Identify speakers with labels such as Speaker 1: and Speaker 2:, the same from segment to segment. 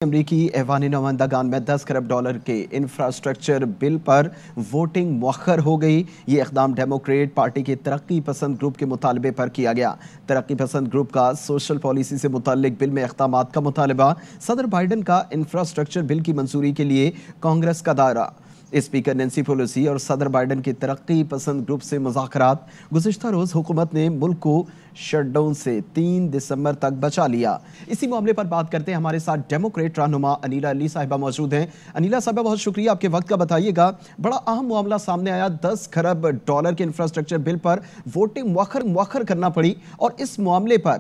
Speaker 1: امریکی ایوانی نمائندگان میں 10 کروڑ ڈالر کے انفراسٹرکچر بل پر ووٹنگ مؤخر ہو گئی۔ یہ اقدام ڈیموکریٹ پارٹی کے ترقی پسند گروپ کے مطالبے پر کیا گیا۔ ترقی پسند گروپ کا سوشل پالیسی سے متعلق بل میں اقدامات کا مطالبہ۔ صدر بائیڈن کا انفراسٹرکچر بل کی منظوری کے لیے کانگریس کا دورہ۔ اسپیکر نینسی پیلوسی اور صدر بائیڈن کے ترقی پسند گروپ سے مذاکرات۔ گزشتہ روز حکومت نے ملک کو شٹ ڈاؤن سے 3 دسمبر تک بچا لیا۔ اسی معاملے پر بات کرتے ہیں، ہمارے ساتھ ڈیموکریٹ رہنما انیلا علی صاحبہ موجود ہیں۔ انیلا صاحبہ، بہت شکریہ آپ کے وقت کا۔ بتائیے گا، بڑا اہم معاملہ سامنے آیا، 10 کروڑ ڈالر کے انفراسٹرکچر بل پر ووٹنگ مؤخر کرنا پڑی، اور اس معاملے پر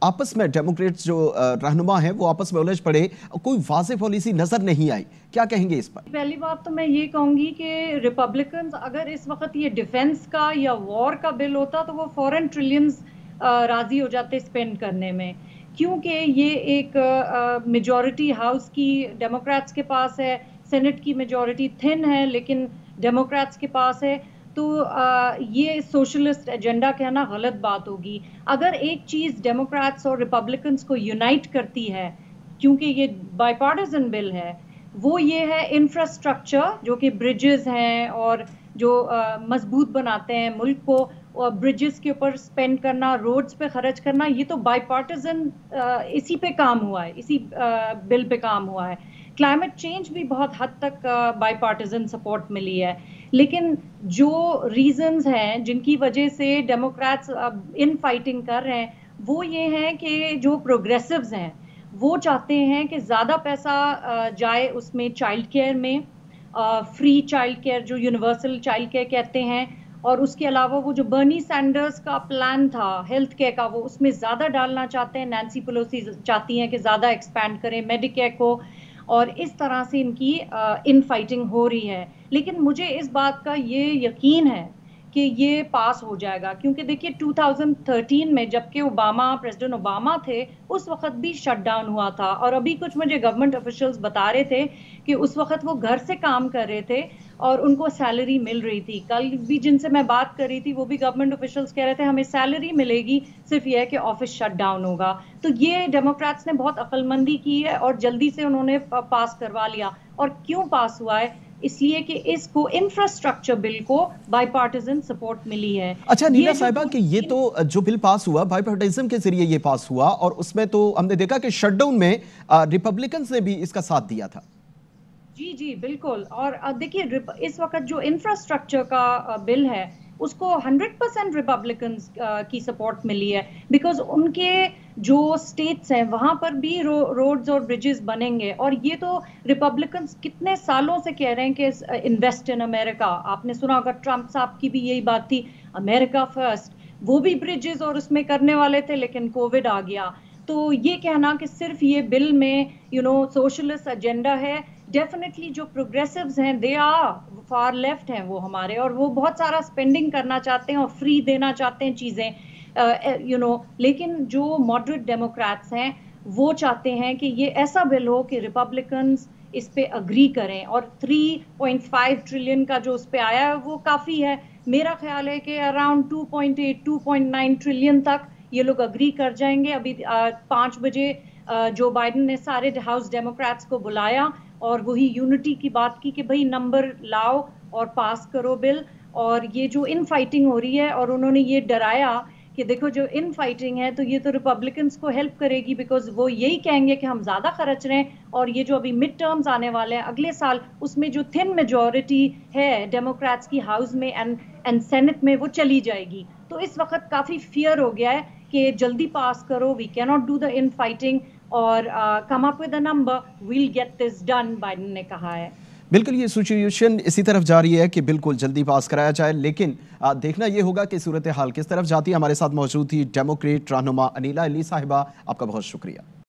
Speaker 1: آپس میں ڈیموکریٹ جو رہنما ہیں وہ آپس میں الجھ پڑے، کوئی واضح پالیسی نظر نہیں آئی۔ کیا کہیں گے اس پر؟
Speaker 2: پہلی بات تو میں یہ کہوں گی کہ ریپبلکنز اگر اس وقت یہ ڈیفنس کا یا وار کا بل ہوتا تو وہ فوراً ٹریلینز راضی ہو جاتے اسپینڈ کرنے میں، کیونکہ یہ ایک میجورٹی ہاؤس کی ڈیموکریٹس کے پاس ہے، سینٹ کی میجورٹی تھن ہے لیکن ڈیموکریٹس کے پاس ہے، تو یہ سوشلسٹ ایجنڈا کہنا غلط بات ہوگی۔ اگر ایک چیز ڈیموکریٹس اور ریپبلکنز کو یونائٹ کرتی ہے، کیونکہ یہ بائی پارٹیزن بل ہے، وہ یہ ہے انفراسٹرکچر جو کہ برجز ہیں اور جو مضبوط بناتے ہیں ملک کو، اور برجز کے اوپر سپینڈ کرنا، روڈز پہ خرچ کرنا، یہ تو بائی پارٹیزن اسی پہ کام ہوا ہے، اسی بل پہ کام ہوا ہے۔ کلائمیٹ چینج بھی بہت حد تک بائی پارٹیزن سپورٹ ملی ہے، لیکن جو ریزنز ہیں جن کی وجہ سے ڈیموکریٹس ان فائٹنگ کر رہے ہیں وہ یہ ہیں کہ جو پروگریسوز ہیں وہ چاہتے ہیں کہ زیادہ پیسہ جائے اس میں چائلڈ کیئر میں، فری چائلڈ کیئر جو یونیورسل چائلڈ کیئر کہتے ہیں، اور اس کے علاوہ وہ جو برنی سینڈرز کا پلان تھا ہیلتھ کیئر کا وہ اس میں زیادہ ڈالنا چاہتے ہیں۔ نینسی پیلوسی چاہتی ہیں کہ زیادہ ایکسپینڈ کریں میڈی کیئر کو، اور اس طرح سے ان کی ان فائٹنگ ہو رہی ہے۔ لیکن مجھے اس بات کا یہ یقین ہے کہ یہ پاس ہو جائے گا، کیونکہ دیکھیے 2013 میں جبکہ پریزیڈنٹ اوباما تھے اس وقت بھی شٹ ڈاؤن ہوا تھا، اور ابھی کچھ مجھے گورنمنٹ آفیشلز بتا رہے تھے کہ اس وقت وہ گھر سے کام کر رہے تھے اور ان کو سیلری مل رہی تھی۔ کل بھی جن سے میں بات کر رہی تھی وہ بھی گورنمنٹ آفیشلز کہہ رہے تھے ہمیں سیلری ملے گی، صرف یہ ہے کہ آفس شٹ ڈاؤن ہوگا۔ تو یہ ڈیموکریٹس نے بہت عقل مندی کی ہے اور جلدی سے انہوں نے پاس کروا لیا۔ اور کیوں پاس ہوا ہے؟ اس لیے کہ اس کو انفراسٹرکچر بل کو بائی پارٹیزن سپورٹ ملی ہے۔
Speaker 1: اچھا نیلا صاحبہ، کہ یہ تو جو بل پاس ہوا بائی پارٹیزن کے ذریعے یہ پاس ہوا، اور اس میں تو ہم نے دیکھا کہ شٹ ڈاؤن میں ریپبلکنز نے بھی اس کا ساتھ دیا تھا۔
Speaker 2: جی بالکل، اور دیکھیے اس وقت جو انفراسٹرکچر کا بل ہے اس کو 100% ریپبلکنز کی سپورٹ ملی ہے، بیکاز ان کے جو سٹیٹس ہیں وہاں پر بھی روڈز اور برجز بنیں گے، اور یہ تو ریپبلکنز کتنے سالوں سے کہہ رہے ہیں کہ انویسٹ ان امریکہ۔ آپ نے سنا ہوگا ٹرمپ صاحب کی بھی یہی بات تھی، امریکہ فرسٹ، وہ بھی برجز اور اس میں کرنے والے تھے لیکن کووڈ آ گیا۔ تو یہ کہنا کہ صرف یہ بل میں سوشلسٹ ایجنڈا ہے، ڈیفینیٹلی جو پروگریسوز ہیں دے آر فار لیفٹ ہیں وہ ہمارے، اور وہ بہت سارا سپینڈنگ کرنا چاہتے ہیں اور فری دینا چاہتے ہیں چیزیں لیکن جو ماڈریٹ ڈیموکریٹس ہیں وہ چاہتے ہیں کہ یہ ایسا بل ہو کہ ریپبلکنز اس پہ اگری کریں، اور 3.5 ٹریلین کا جو اس پہ آیا ہے وہ کافی ہے۔ میرا خیال ہے کہ اراؤنڈ 2.9 ٹریلین تک یہ لوگ اگری کر جائیں گے۔ ابھی 5 بجے جو بائیڈن نے سارے ہاؤس ڈیموکریٹس کو بلایا اور وہی یونٹی کی بات کی کہ بھئی نمبر لاؤ اور پاس کرو بل، اور یہ جو ان فائٹنگ ہو رہی ہے، اور انہوں نے یہ ڈرایا کہ دیکھو جو ان فائٹنگ ہے تو یہ تو ریپبلکنز کو ہیلپ کرے گی، بیکاز وہ یہی کہیں گے کہ ہم زیادہ خرچ رہے ہیں، اور یہ جو ابھی مڈ ٹرمز آنے والے ہیں اگلے سال اس میں جو تھن میجورٹی ہے ڈیموکریٹس کی ہاؤس میں اینڈ سینٹ میں وہ چلی جائے گی۔ تو اس وقت کافی فیئر ہو گیا ہے کہ جلدی پاس کرو، we key not do the in fighting, اور come up with a number, well get this done, Biden نے کہا ہے۔
Speaker 1: بالکل، یہ سچویشن اسی طرف جاری ہے کہ بالکل جلدی پاس کرایا جائے، لیکن دیکھنا یہ ہوگا کہ صورتحال کس طرف جاتی ہے۔ ہمارے ساتھ موجود تھی ڈیموکریٹ رہنما انیلا علی صاحبہ، آپ کا بہت شکریہ۔